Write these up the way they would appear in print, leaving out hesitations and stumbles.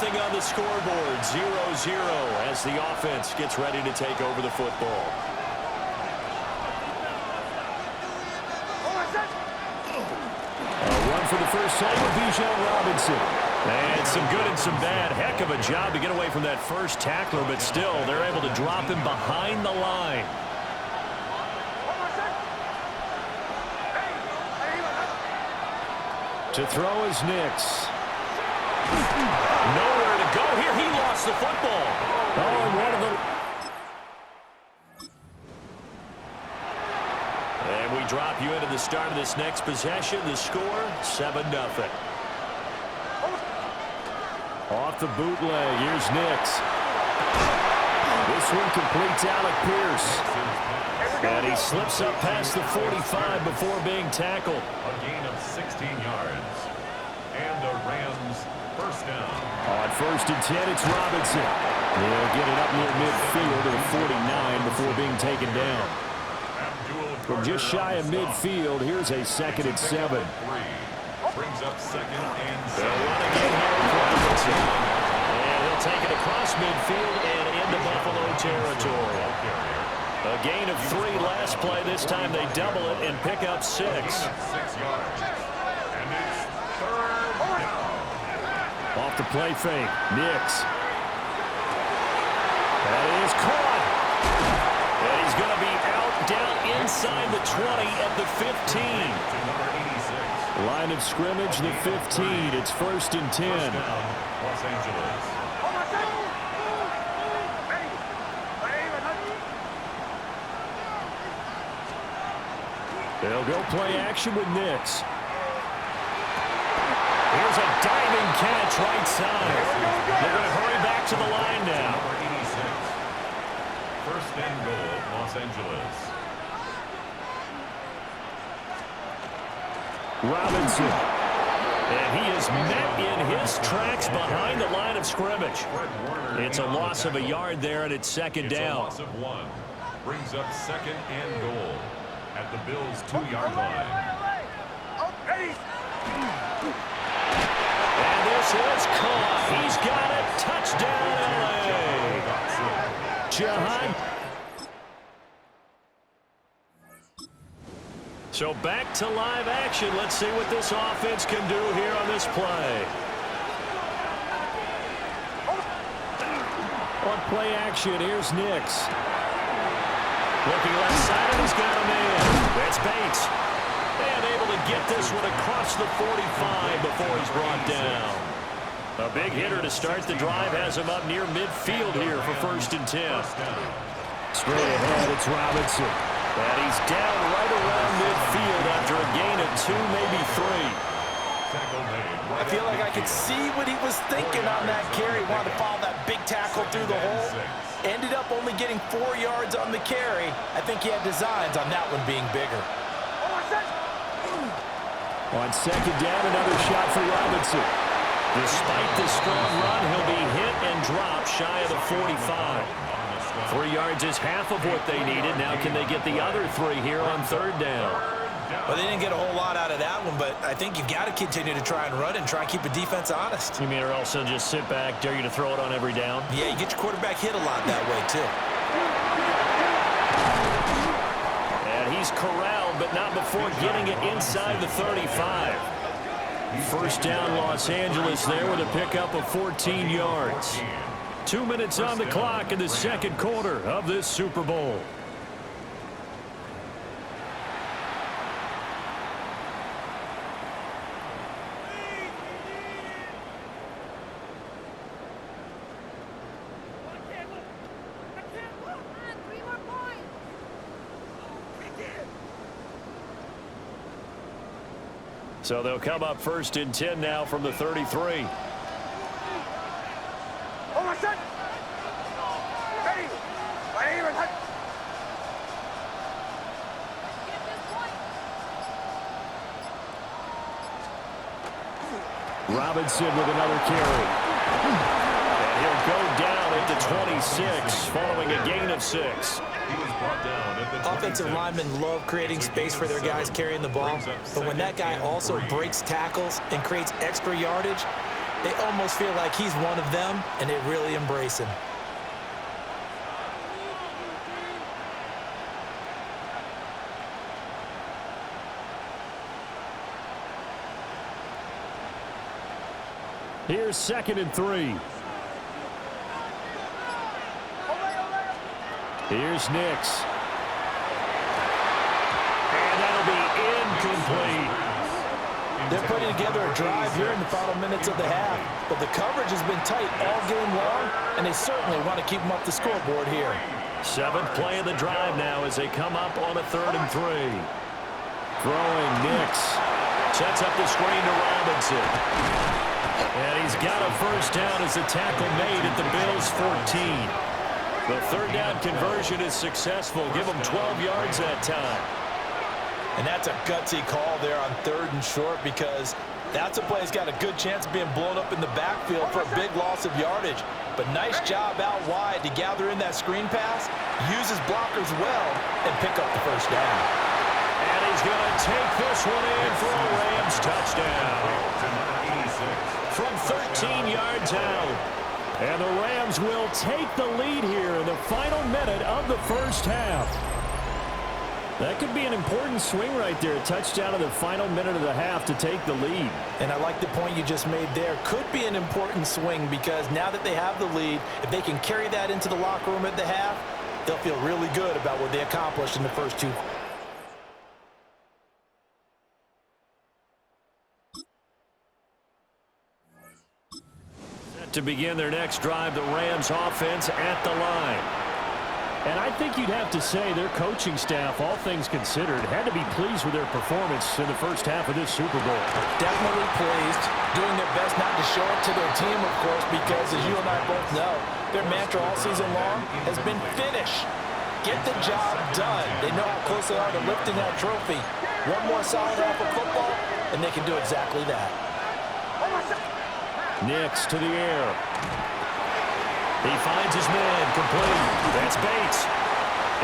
Nothing on the scoreboard. 0-0 as the offense gets ready to take over the football. A run for the first time with Bijan Robinson. And some good and some bad. Heck of a job to get away from that first tackler, but still, they're able to drop him behind the line. To throw is Nix. Nowhere to go here. He lost the football. Oh, and one of them. And we drop you into the start of this next possession. The score, 7-0. Off the bootleg. Here's Nix. This one completes Alec Pierce. And he slips up past the 45 before being tackled. A gain of 16 yards. And the Rams first down. On 1st and 10, it's Robinson. He'll get it up near midfield at 49 before being taken down. From just shy of midfield, here's a 2nd and 7. Brings up 2nd and 7. They'll run again here with Robinson. And he'll take it across midfield and into Buffalo territory. A gain of 3 last play. This time they double it and pick up 6. 6 yards. And it's 3rd down. Off the play fake. Nix. That is caught. And he's going to be out down inside the 20 at the 15. Line of scrimmage, the 15. It's 1st and 10. Los Angeles. They'll go play action with Nix. Here's a diving catch right side. They're going to hurry back to the line now. Number 86. 1st and goal, Los Angeles. Robinson. And he is met in his tracks behind the line of scrimmage. It's a loss of a yard there, and it's 2nd down. A loss of 1. Brings up 2nd and goal at the Bills' 2-yard line. And this is caught. He's got it. Touchdown, LA. Jahan. So back to live action. Let's see what this offense can do here on this play. On play action, here's Nix. Looking left side, he's got a man. That's Bates. And able to get this one across the 45 before he's brought down. A big hitter to start the drive has him up near midfield here for 1st and 10. Straight ahead, it's Robinson. And he's down right around midfield after a gain of 2, maybe 3. I feel like I could see what he was thinking on that carry. Wanted to follow that big tackle through the hole. Ended up only getting 4 yards on the carry. I think he had designs on that one being bigger. On 2nd down, another shot for Robinson. Despite the strong run, he'll be hit and dropped shy of the 45. 3 yards is half of what they needed. Now can they get the other 3 here on 3rd down? Well, they didn't get a whole lot out of that one, but I think you've got to continue to try and run and try and keep the defense honest. You mean or else they'll just sit back, dare you to throw it on every down? Yeah, you get your quarterback hit a lot that way, too. And he's corralled, but not before getting it inside the 35. 1st down, Los Angeles there with a pickup of 14 yards. 2 minutes on the clock in the 2nd quarter of this Super Bowl. So they'll come up 1st and 10 now from the 33. Robinson with another carry. And he'll go down at the 26 following a gain of 6. Offensive linemen love creating space for their guys carrying the ball, but when that guy also breaks tackles and creates extra yardage, They almost feel like he's one of them, and they really embrace him. Here's 2nd and 3. Here's Nix. And that'll be incomplete. They're putting together a drive here in the final minutes of the half, but the coverage has been tight all game long, and they certainly want to keep them up the scoreboard here. 7th play of the drive now as they come up on a 3rd and 3. Throwing Nix. Sets up the screen to Robinson. And he's got a first down as the tackle made at the Bills' 14. The 3rd down conversion is successful. Give them 12 yards that time. And that's a gutsy call there on 3rd and short, because that's a play that's got a good chance of being blown up in the backfield for a big loss of yardage. But nice job out wide to gather in that screen pass, use his blockers well, and pick up the first down. And he's going to take this one in for a Rams touchdown. From 13 yards out. And the Rams will take the lead here in the final minute of the first half. That could be an important swing right there. A touchdown in the final minute of the half to take the lead. And I like the point you just made there. Could be an important swing, because now that they have the lead, if they can carry that into the locker room at the half, they'll feel really good about what they accomplished in the first 2. To begin their next drive, the Rams offense at the line. And I think you'd have to say their coaching staff, all things considered, had to be pleased with their performance in the first half of this Super Bowl. Definitely pleased, doing their best not to show it to their team, of course, because as you and I both know, their mantra all season long has been finish. Get the job done. They know how close they are to lifting that trophy. One more solid half of football, and they can do exactly that. Nix to the air. He finds his man, complete. That's Bates.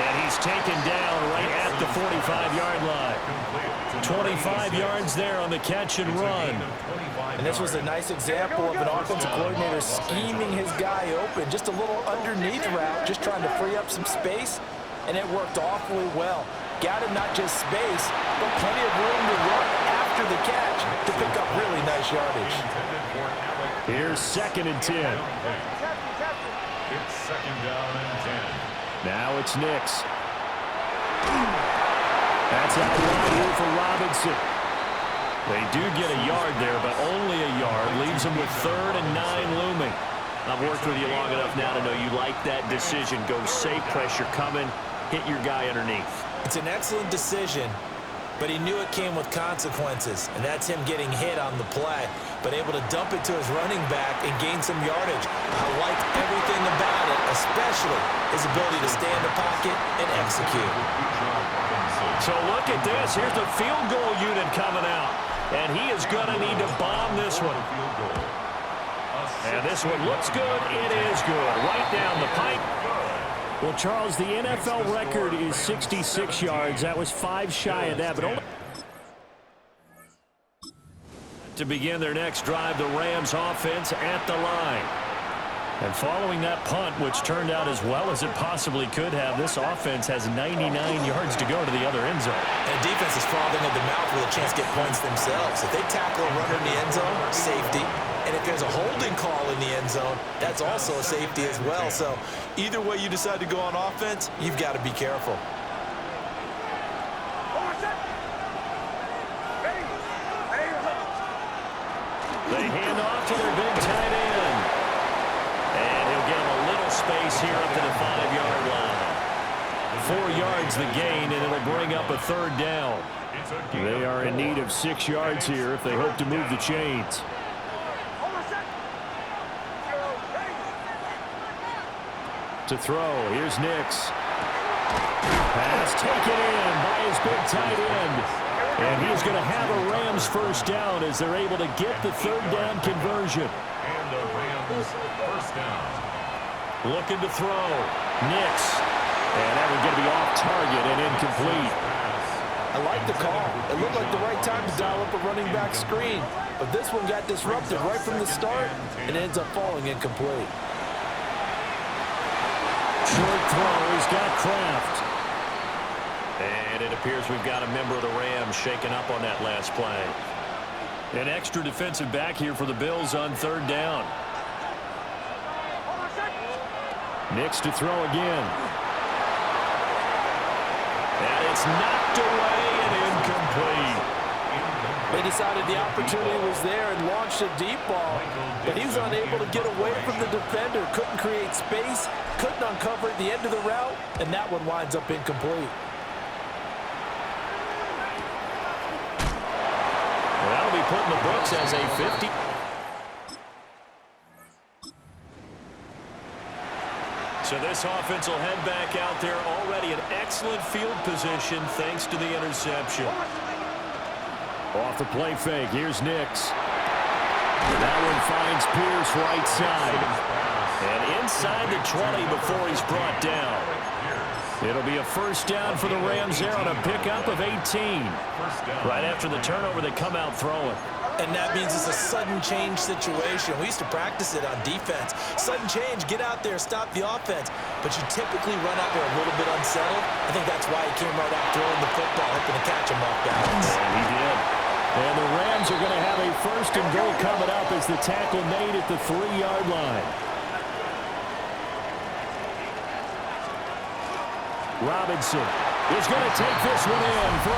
And he's taken down right at the 45-yard line. 25 yards there on the catch and run. And this was a nice example of an offensive coordinator scheming his guy open. Just a little underneath route, just trying to free up some space, and it worked awfully well. Got him not just space, but plenty of room to run after the catch to pick up really nice yardage. Here's 2nd and 10. It's 2nd down and 10. Now it's Nix. That's out wide here for Robinson. They do get a yard there, but only a yard. Leaves them with 3rd and 9 looming. I've worked with you long enough now to know you like that decision. Go safe, pressure coming, hit your guy underneath. It's an excellent decision, but he knew it came with consequences, and that's him getting hit on the play, but able to dump it to his running back and gain some yardage. I liked everything about it, especially his ability to stay in the pocket and execute. So look at this. Here's the field goal unit coming out, and he is going to need to bomb this one. And this one looks good. It is good. Right down the pipe. Well, Charles, the NFL record is 66 yards. That was 5 shy of that, but only to begin their next drive, the Rams offense at the line. And following that punt, which turned out as well as it possibly could have, this offense has 99 yards to go to the other end zone. And defense is frothing at the mouth with a chance to get points themselves. If they tackle a runner in the end zone, safety. And if there's a holding call in the end zone, that's also a safety as well. So either way you decide to go on offense, you've got to be careful. They hand off to their big tight end. And he'll get him a little space here up to the 5-yard line. 4 yards the gain, and it'll bring up a 3rd down. They are in need of 6 yards here if they hope to move the chains. To throw, here's Nix. Pass taken in by his big tight end. And he's going to have a Rams first down as they're able to get the 3rd down conversion. And the Rams first down. Looking to throw. Nix. And that one's going to be off target and incomplete. I like the call. It looked like the right time to dial up a running back screen. But this one got disrupted right from the start and ends up falling incomplete. Short throw. He's got Kraft. And it appears we've got a member of the Rams shaken up on that last play. An extra defensive back here for the Bills on third down. Nix to throw again. And it's knocked away and incomplete. They decided the opportunity was there and launched a deep ball, but he was unable to get away from the defender, couldn't create space, couldn't uncover at the end of the route, and that one winds up incomplete. Well, that'll be put in the books as a 50. So this offense will head back out there, already in excellent field position thanks to the interception. Off the play fake, here's Nix. That one finds Pierce right side. And inside the 20 before he's brought down. It'll be a first down for the Rams there on a pickup of 18. Right after the turnover, they come out throwing. And that means it's a sudden change situation. We used to practice it on defense. Sudden change, get out there, stop the offense. But you typically run out there a little bit unsettled. I think that's why he came right out throwing the football, hoping to catch him off balance. And he did. And the Rams are going to have a first and goal coming up as the tackle made at the 3-yard line. Robinson is going to take this one in for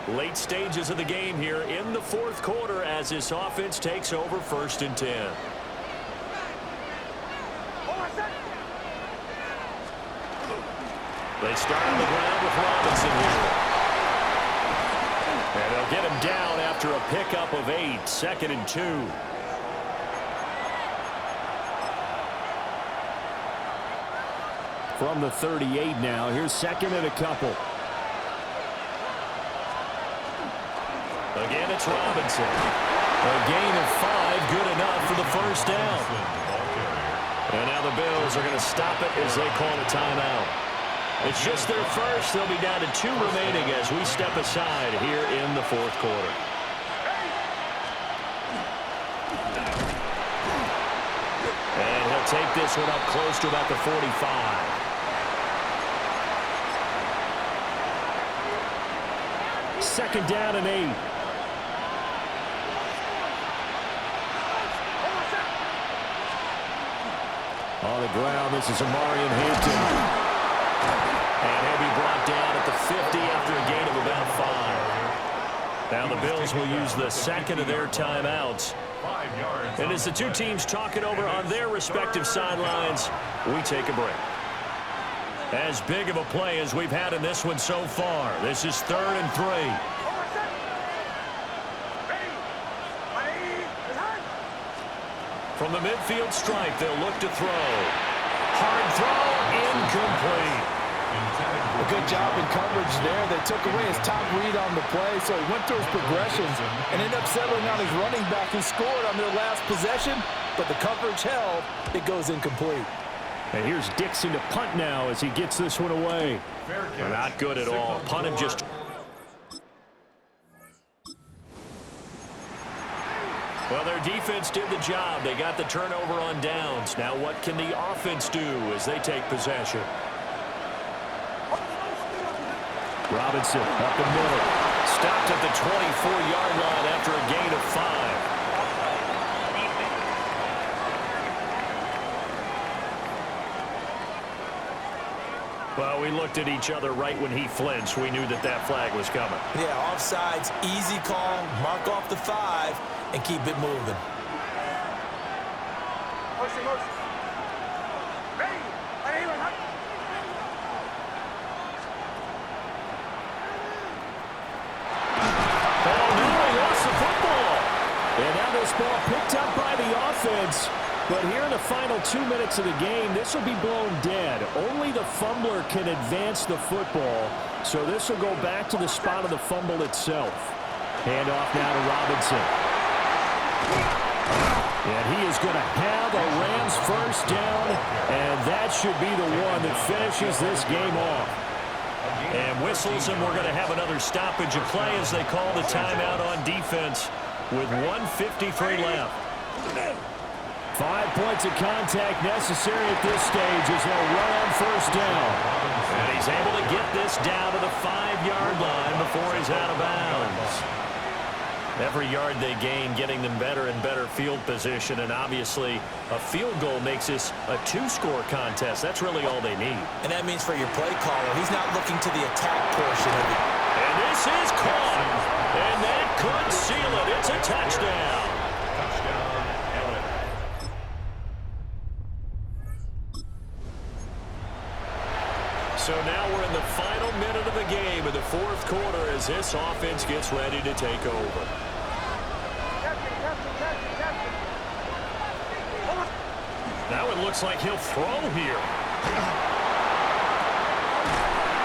a... Late stages of the game here in the fourth quarter as this offense takes over 1st and 10. They start on the ground with Robinson here. And they'll get him down after a pickup of 8, 2nd and 2. From the 38 now, here's 2nd and a couple. Again, it's Robinson. A gain of 5, good enough for the first down. And now the Bills are going to stop it as they call a timeout. It's just their first. They'll be down to 2 remaining as we step aside here in the fourth quarter. And he'll take this one up close to about the 45. Second down and 8. On the ground, this is Amarian Hampton. And he'll be brought down at the 50 after a gain of about 5. Now the Bills will use the second of their timeouts. And as the two teams talk it over on their respective sidelines, we take a break. As big of a play as we've had in this one so far. This is 3rd and 3. From the midfield stripe, they'll look to throw. Hard throw, incomplete. A good job in coverage there. They took away his top read on the play, so he went through his progressions and ended up settling on his running back who scored on their last possession, but the coverage held. It goes incomplete. And here's Dixon to punt now as he gets this one away. Not good at all. Punt him just... Well, their defense did the job. They got the turnover on downs. Now what can the offense do as they take possession? Robinson up the middle. Stopped at the 24-yard line after a gain of 5. Well, we looked at each other right when he flinched. We knew that that flag was coming. Yeah, offsides, easy call, mark off the 5, and keep it moving. Oh, no, he lost the football. And now this ball picked up by the offense. But here in the final 2 minutes of the game, this will be blown dead. Only the fumbler can advance the football. So this will go back to the spot of the fumble itself. Hand off now to Robinson. And he is going to have a Rams first first down, and that should be the one that finishes this game off. And whistles, and we're going to have another stoppage of play as they call the timeout on defense with 1:53 left. 5 points of contact necessary at this stage as they'll run on first down. And he's able to get this down to the 5-yard line before he's out of bounds. Every yard they gain getting them better and better field position, and obviously a field goal makes this a 2-score contest. That's really all they need. And that means for your play caller, he's not looking to the attack portion of it. And this is caught, and that could seal it. It's a touchdown. Touchdown, LA. So now we're in the final minute of the game in the fourth quarter as this offense gets ready to take over. Now it looks like he'll throw here.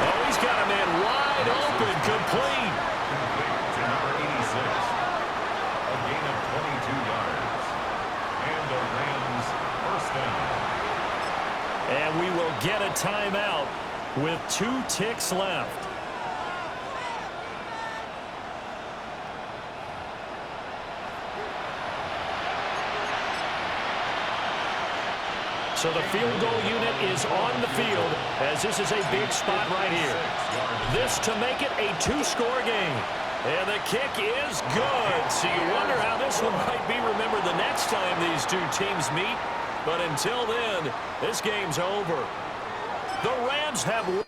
Oh, he's got a man wide open, complete. Complete to number 86. A gain of 22 yards. And the Rams first down. And we will get a timeout with 2 ticks left. So the field goal unit is on the field as this is a big spot right here. This to make it a 2-score game. And the kick is good. So you wonder how this one might be remembered the next time these two teams meet. But until then, this game's over. The Rams have...